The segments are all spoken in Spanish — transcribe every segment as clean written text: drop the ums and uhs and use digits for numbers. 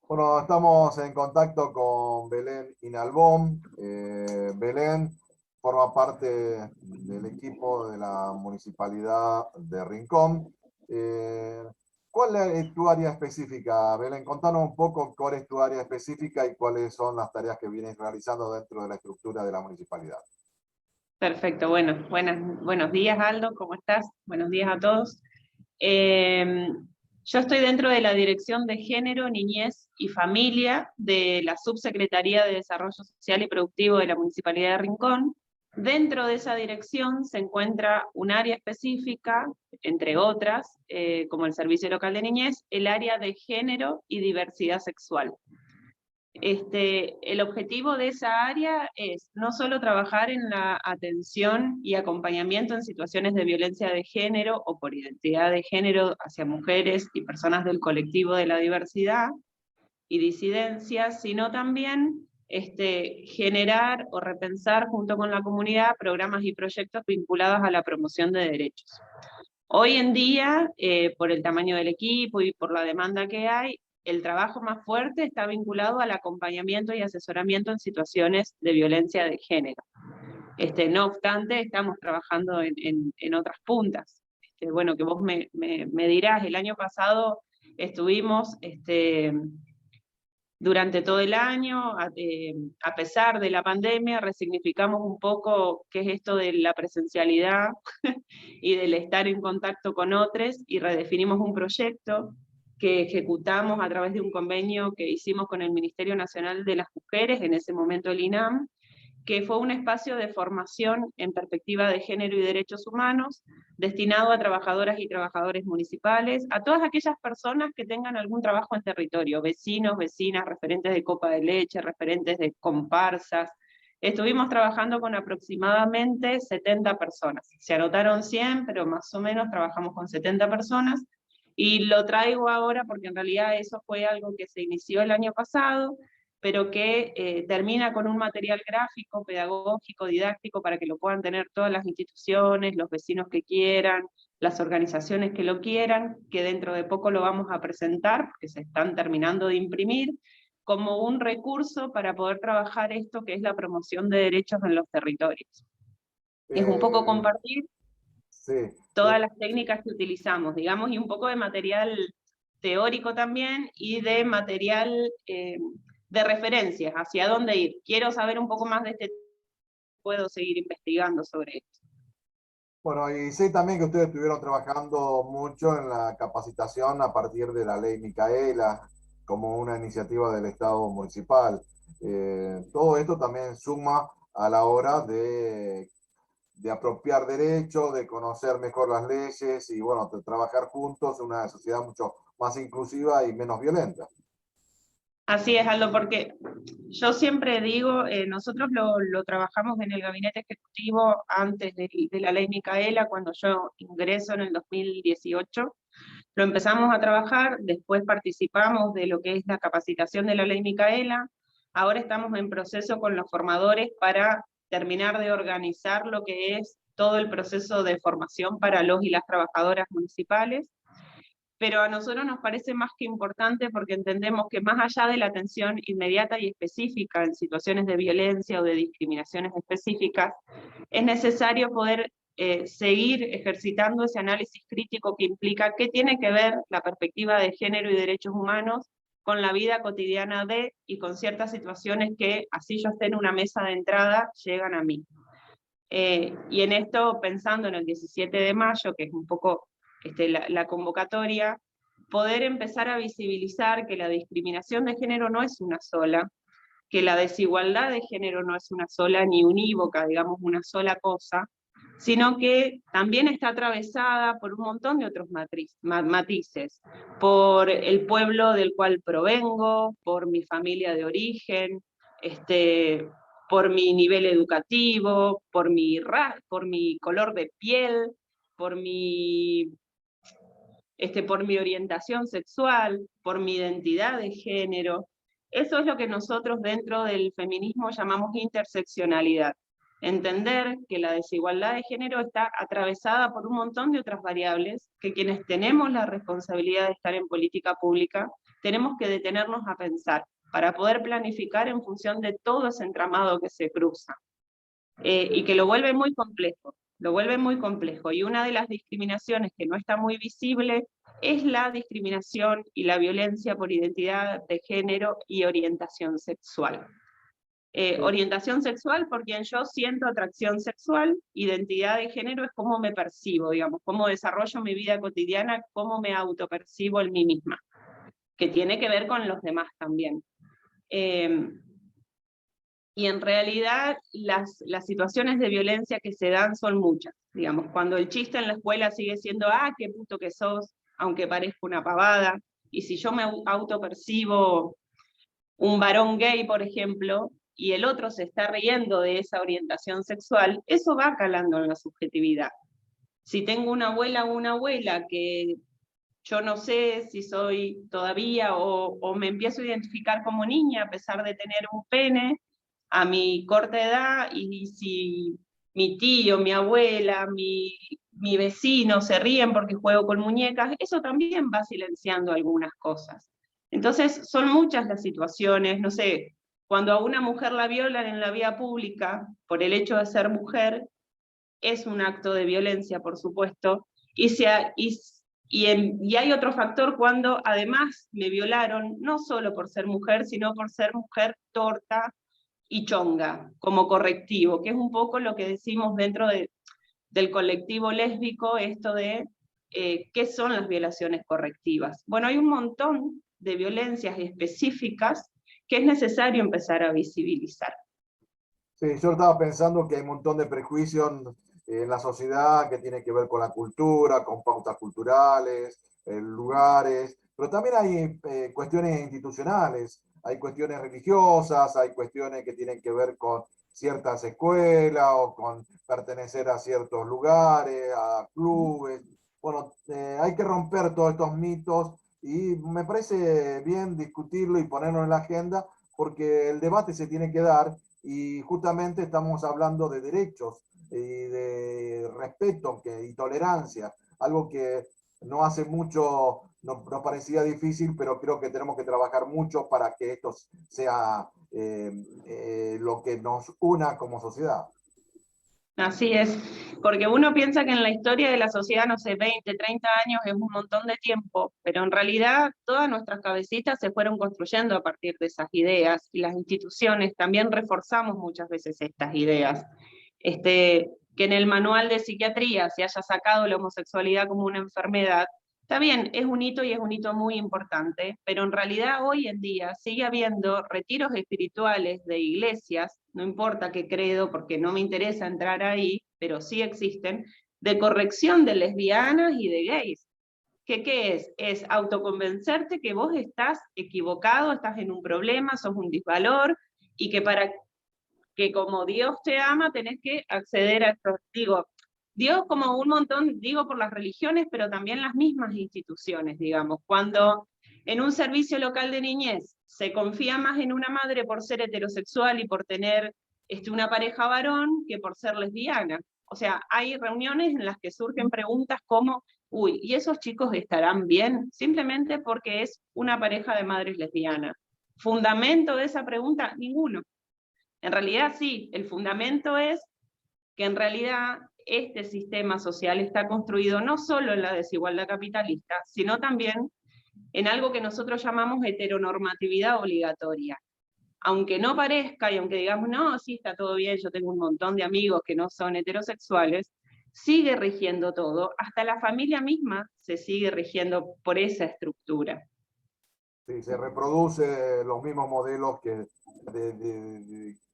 Bueno, estamos en contacto con Belén Inalbón. Belén forma parte del equipo de la Municipalidad de Rincón. Eh, ¿Cuál es tu área específica, Belén? Contanos un poco cuál es tu área específica y cuáles son las tareas que vienes realizando dentro de la estructura de la municipalidad. Perfecto, bueno, buenos días Aldo, ¿cómo estás? Buenos días a todos. Eh, yo estoy dentro de la Dirección de Género, Niñez y Familia de la Subsecretaría de Desarrollo Social y Productivo de la Municipalidad de Rincón. Dentro de esa dirección se encuentra un área específica, entre otras, como el Servicio Local de Niñez, el área de Género y Diversidad Sexual. El objetivo de esa área es no solo trabajar en la atención y acompañamiento en situaciones de violencia de género o por identidad de género hacia mujeres y personas del colectivo de la diversidad y disidencia, sino también generar o repensar junto con la comunidad programas y proyectos vinculados a la promoción de derechos. Hoy en día, por el tamaño del equipo y por la demanda que hay, el trabajo más fuerte está vinculado al acompañamiento y asesoramiento en situaciones de violencia de género. No obstante, estamos trabajando en otras puntas. Bueno, que vos me dirás, el año pasado estuvimos durante todo el año, a pesar de la pandemia, resignificamos un poco qué es esto de la presencialidad y del estar en contacto con otros, y redefinimos un proyecto que ejecutamos a través de un convenio que hicimos con el Ministerio Nacional de las Mujeres, en ese momento el INAM, que fue un espacio de formación en perspectiva de género y derechos humanos, destinado a trabajadoras y trabajadores municipales, a todas aquellas personas que tengan algún trabajo en territorio, vecinos, vecinas, referentes de copa de leche, referentes de comparsas. Estuvimos trabajando con aproximadamente 70 personas. Se anotaron 100, pero más o menos trabajamos con 70 personas, y lo traigo ahora porque en realidad eso fue algo que se inició el año pasado, pero que termina con un material gráfico, pedagógico, didáctico, para que lo puedan tener todas las instituciones, los vecinos que quieran, las organizaciones que lo quieran, que dentro de poco lo vamos a presentar, porque se están terminando de imprimir, como un recurso para poder trabajar esto que es la promoción de derechos en los territorios. Es un poco Eh, compartir sí, todas las técnicas que utilizamos, digamos, y un poco de material teórico también, y de material de referencias, hacia dónde ir. Quiero saber un poco más de este tema, puedo seguir investigando sobre esto. bueno, y sé también que ustedes estuvieron trabajando mucho en la capacitación a partir de la ley Micaela, como una iniciativa del Estado municipal. Todo esto también suma a la hora de apropiar derechos, de conocer mejor las leyes y, bueno, de trabajar juntos en una sociedad mucho más inclusiva y menos violenta. Así es, Aldo, porque yo siempre digo, nosotros lo trabajamos en el gabinete ejecutivo antes de la ley Micaela, cuando yo ingreso en el 2018, lo empezamos a trabajar, después participamos de lo que es la capacitación de la ley Micaela, ahora estamos en proceso con los formadores para terminar de organizar lo que es todo el proceso de formación para los y las trabajadoras municipales, pero a nosotros nos parece más que importante porque entendemos que más allá de la atención inmediata y específica en situaciones de violencia o de discriminaciones específicas, es necesario poder seguir ejercitando ese análisis crítico que implica qué tiene que ver la perspectiva de género y derechos humanos con la vida cotidiana de, y con ciertas situaciones que, así yo esté en una mesa de entrada, llegan a mí. Y en esto, pensando en el 17 de mayo, que es un poco la convocatoria, poder empezar a visibilizar que la discriminación de género no es una sola, que la desigualdad de género no es una sola, ni unívoca, digamos, una sola cosa, sino que también está atravesada por un montón de otros matices, por el pueblo del cual provengo, por mi familia de origen, por mi nivel educativo, por mi color de piel, por por mi orientación sexual, por mi identidad de género. Eso es lo que nosotros dentro del feminismo llamamos interseccionalidad. Entender que la desigualdad de género está atravesada por un montón de otras variables, que quienes tenemos la responsabilidad de estar en política pública tenemos que detenernos a pensar para poder planificar en función de todo ese entramado que se cruza. Y que lo vuelve muy complejo, lo vuelve muy complejo. Y una de las discriminaciones que no está muy visible es la discriminación y la violencia por identidad de género y orientación sexual. Orientación sexual por quien yo siento atracción sexual, identidad de género es cómo me percibo, digamos, cómo desarrollo mi vida cotidiana, cómo me autopercibo en mí misma, que tiene que ver con los demás también. Y en realidad las situaciones de violencia que se dan son muchas, digamos, cuando el chiste en la escuela sigue siendo, ah, qué puto que sos, aunque parezca una pavada, y si yo me autopercibo un varón gay, por ejemplo, y el otro se está riendo de esa orientación sexual, eso va calando en la subjetividad. Si tengo una abuela o una abuela que yo no sé si soy todavía o me empiezo a identificar como niña a pesar de tener un pene a mi corta edad, y si mi tío, mi abuela, mi vecino se ríen porque juego con muñecas, eso también va silenciando algunas cosas. Entonces son muchas las situaciones, no sé, cuando a una mujer la violan en la vía pública por el hecho de ser mujer, es un acto de violencia, por supuesto, y hay otro factor cuando además me violaron, no solo por ser mujer, sino por ser mujer torta y chonga, como correctivo, que es un poco lo que decimos dentro del colectivo lésbico, esto de qué son las violaciones correctivas. Bueno, hay un montón de violencias específicas que es necesario empezar a visibilizar. Sí, yo estaba pensando que hay un montón de prejuicios en la sociedad que tiene que ver con la cultura, con pautas culturales, lugares, pero también hay cuestiones institucionales, hay cuestiones religiosas, hay cuestiones que tienen que ver con ciertas escuelas o con pertenecer a ciertos lugares, a clubes. Bueno, hay que romper todos estos mitos y me parece bien discutirlo y ponerlo en la agenda porque el debate se tiene que dar y justamente estamos hablando de derechos y de respeto y tolerancia, algo que no hace mucho nos parecía difícil, pero creo que tenemos que trabajar mucho para que esto sea lo que nos una como sociedad. Así es, porque uno piensa que en la historia de la sociedad, no sé, 20, 30 años es un montón de tiempo, pero en realidad todas nuestras cabecitas se fueron construyendo a partir de esas ideas, y las instituciones también reforzamos muchas veces estas ideas. Que en el manual de psiquiatría se haya sacado la homosexualidad como una enfermedad, está bien, es un hito y es un hito muy importante, pero en realidad hoy en día sigue habiendo retiros espirituales de iglesias, no importa qué credo, porque no me interesa entrar ahí, pero sí existen, de corrección de lesbianas y de gays. ¿Qué es? Es autoconvencerte que vos estás equivocado, estás en un problema, sos un disvalor, y que para que como Dios te ama tenés que acceder a esto. Digo, Dios como un montón, digo por las religiones, pero también las mismas instituciones, digamos. Cuando en un servicio local de niñez se confía más en una madre por ser heterosexual y por tener una pareja varón que por ser lesbiana. O sea, hay reuniones en las que surgen preguntas como, uy, ¿y esos chicos estarán bien? Simplemente porque es una pareja de madres lesbianas. ¿Fundamento de esa pregunta? Ninguno. En realidad sí, el fundamento es que en realidad este sistema social está construido no solo en la desigualdad capitalista, sino también en algo que nosotros llamamos heteronormatividad obligatoria. Aunque no parezca y aunque digamos, no, sí, está todo bien, yo tengo un montón de amigos que no son heterosexuales, sigue rigiendo todo, hasta la familia misma se sigue rigiendo por esa estructura. Sí, se reproduce los mismos modelos que,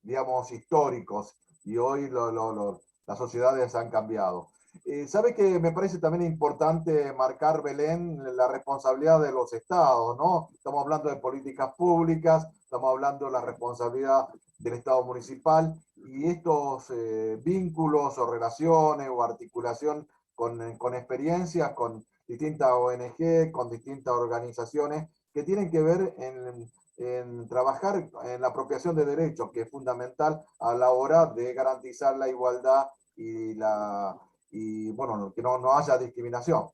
digamos, históricos, y hoy las sociedades han cambiado. ¿Sabe que me parece también importante marcar, Belén, la responsabilidad de los estados, ¿no? Estamos hablando de políticas públicas, estamos hablando de la responsabilidad del Estado municipal, y estos vínculos o relaciones o articulación con experiencias, con distintas ONG, con distintas organizaciones, que tienen que ver en trabajar en la apropiación de derechos, que es fundamental a la hora de garantizar la igualdad y bueno, que no haya discriminación.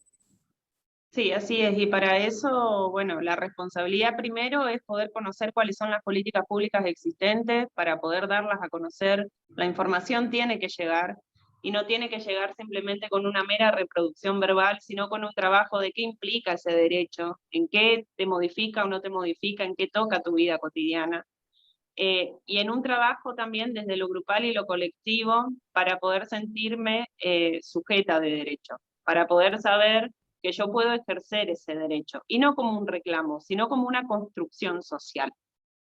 Sí, así es, y para eso, bueno, la responsabilidad primero es poder conocer cuáles son las políticas públicas existentes, para poder darlas a conocer. La información tiene que llegar, y no tiene que llegar simplemente con una mera reproducción verbal, sino con un trabajo de qué implica ese derecho, en qué te modifica o no te modifica, en qué toca tu vida cotidiana. Y en un trabajo también desde lo grupal y lo colectivo para poder sentirme sujeta de derecho, para poder saber que yo puedo ejercer ese derecho, y no como un reclamo, sino como una construcción social.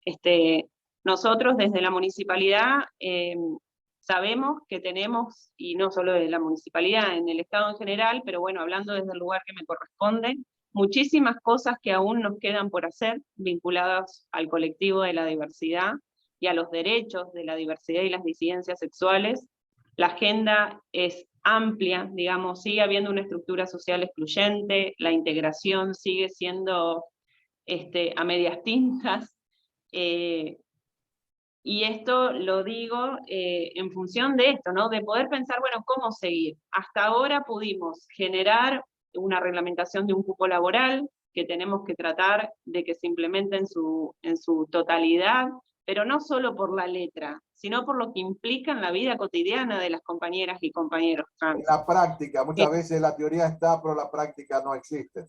Este, Nosotros desde la municipalidad sabemos que tenemos, y no solo desde la municipalidad, en el Estado en general, pero bueno, hablando desde el lugar que me corresponde, muchísimas cosas que aún nos quedan por hacer vinculadas al colectivo de la diversidad y a los derechos de la diversidad y las disidencias sexuales. La agenda es amplia, digamos, sigue habiendo una estructura social excluyente, la integración sigue siendo a medias tintas, eh, y esto lo digo en función de esto, ¿no? De poder pensar, bueno, ¿cómo seguir? Hasta ahora pudimos generar una reglamentación de un cupo laboral que tenemos que tratar de que se implemente en su totalidad, pero no solo por la letra, sino por lo que implica en la vida cotidiana de las compañeras y compañeros En trans. la práctica, muchas veces la teoría está, pero la práctica no existe.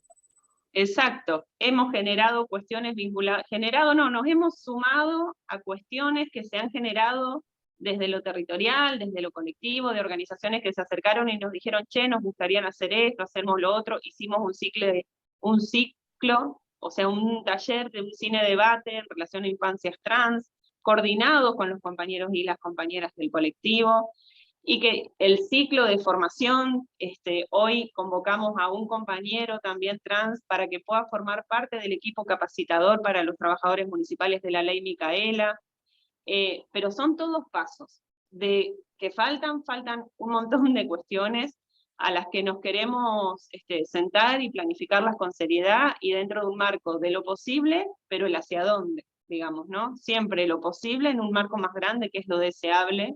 Exacto, hemos generado cuestiones vinculadas, generado no, nos hemos sumado a cuestiones que se han generado desde lo territorial, desde lo colectivo, de organizaciones que se acercaron y nos dijeron, che, nos gustaría hacer esto, hacemos lo otro, hicimos un ciclo, o sea, un taller de un cine debate en relación a infancias trans, coordinado con los compañeros y las compañeras del colectivo, y que el ciclo de formación, hoy convocamos a un compañero también trans para que pueda formar parte del equipo capacitador para los trabajadores municipales de la ley Micaela, pero son todos pasos, de que faltan un montón de cuestiones a las que nos queremos sentar y planificarlas con seriedad y dentro de un marco de lo posible, pero el hacia dónde, digamos, ¿no? Siempre lo posible en un marco más grande que es lo deseable,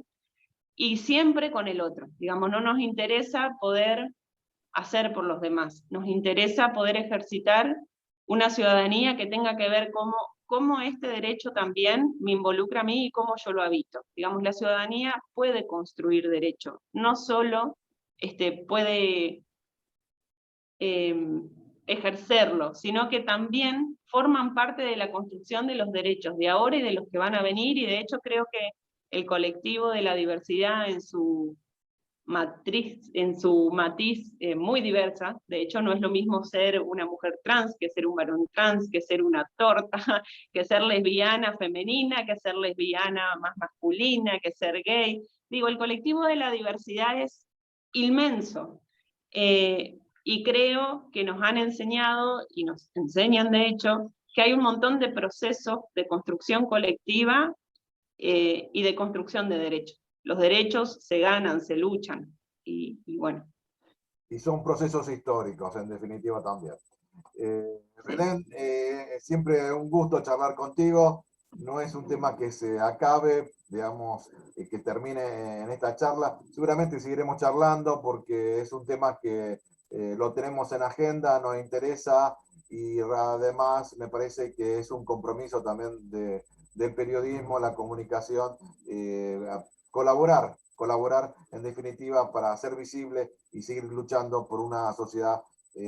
y siempre con el otro. Digamos, no nos interesa poder hacer por los demás, nos interesa poder ejercitar una ciudadanía que tenga que ver cómo este derecho también me involucra a mí y cómo yo lo habito. Digamos, la ciudadanía puede construir derecho, no solo puede ejercerlo, sino que también forman parte de la construcción de los derechos de ahora y de los que van a venir, y de hecho creo que el colectivo de la diversidad en su matriz, en su matiz muy diversa, de hecho no es lo mismo ser una mujer trans que ser un varón trans, que ser una torta, que ser lesbiana femenina, que ser lesbiana más masculina, que ser gay. Digo, el colectivo de la diversidad es inmenso, y creo que nos han enseñado, y nos enseñan de hecho, que hay un montón de procesos de construcción colectiva y de construcción de derechos. Los derechos se ganan, se luchan, y bueno. Y son procesos históricos, en definitiva también. Sí. Belén, siempre un gusto charlar contigo. No es un tema que se acabe, digamos, que termine en esta charla. Seguramente seguiremos charlando porque es un tema que lo tenemos en agenda, nos interesa y además me parece que es un compromiso también del periodismo, la comunicación, colaborar en definitiva para hacer visible y seguir luchando por una sociedad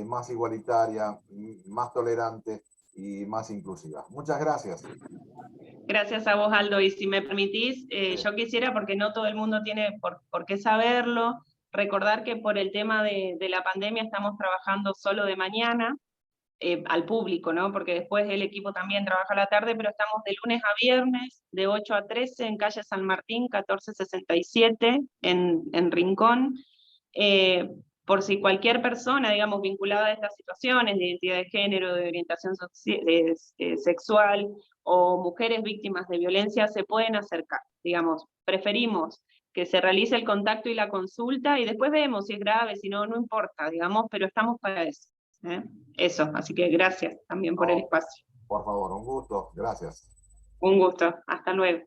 más igualitaria, más tolerante y más inclusiva. Muchas gracias. Gracias a vos, Aldo, y si me permitís, yo quisiera, porque no todo el mundo tiene por qué saberlo, recordar que por el tema de la pandemia estamos trabajando solo de mañana, al público, ¿no? Porque después el equipo también trabaja a la tarde, pero estamos de lunes a viernes, de 8 a 13, en calle San Martín, 1467, en Rincón. Eh, por si cualquier persona, digamos, vinculada a estas situaciones de identidad de género, de orientación sexual, o mujeres víctimas de violencia, se pueden acercar, digamos. Preferimos que se realice el contacto y la consulta, y después vemos si es grave, si no, no importa, digamos, pero estamos para eso. Eso, así que gracias también por el No, espacio. por favor, un gusto. Gracias. Un gusto, hasta luego.